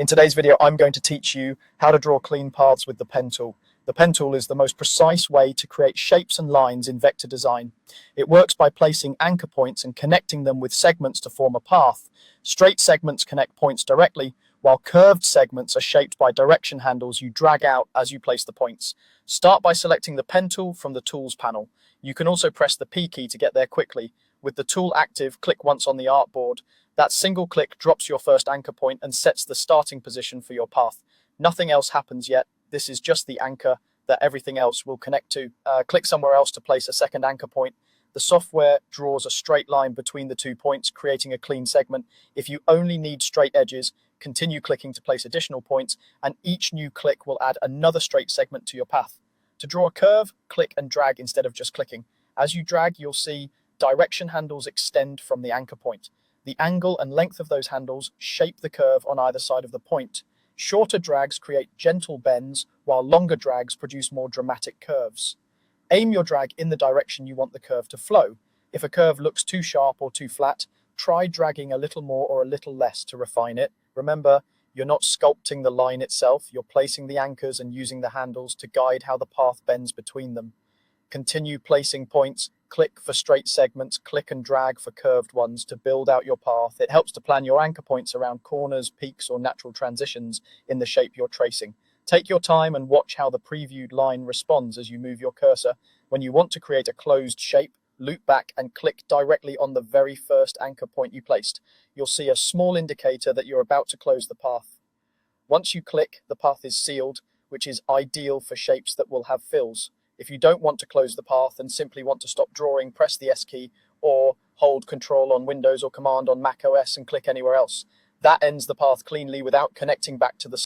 In today's video, I'm going to teach you how to draw clean paths with the pen tool. The pen tool is the most precise way to create shapes and lines in vector design. It works by placing anchor points and connecting them with segments to form a path. Straight segments connect points directly, while curved segments are shaped by direction handles you drag out as you place the points. Start by selecting the pen tool from the Tools panel. You can also press the P key to get there quickly. With the tool active, click once on the artboard. That single click drops your first anchor point and sets the starting position for your path. Nothing else happens yet. This is just the anchor that everything else will connect to. Click somewhere else to place a second anchor point. The software draws a straight line between the 2 points, creating a clean segment. If you only need straight edges, continue clicking to place additional points, and each new click will add another straight segment to your path. To draw a curve, click and drag instead of just clicking. As you drag, you'll see direction handles extend from the anchor point. The angle and length of those handles shape the curve on either side of the point. Shorter drags create gentle bends, while longer drags produce more dramatic curves. Aim your drag in the direction you want the curve to flow. If a curve looks too sharp or too flat, try dragging a little more or a little less to refine it. Remember, you're not sculpting the line itself, you're placing the anchors and using the handles to guide how the path bends between them. Continue placing points, click for straight segments, click and drag for curved ones to build out your path. It helps to plan your anchor points around corners, peaks, or natural transitions in the shape you're tracing. Take your time and watch how the previewed line responds as you move your cursor. When you want to create a closed shape, loop back and click directly on the very first anchor point you placed. You'll see a small indicator that you're about to close the path. Once you click, the path is sealed, which is ideal for shapes that will have fills. If you don't want to close the path and simply want to stop drawing, press the S key or hold Control on Windows or Command on Mac OS and click anywhere else. That ends the path cleanly without connecting back to the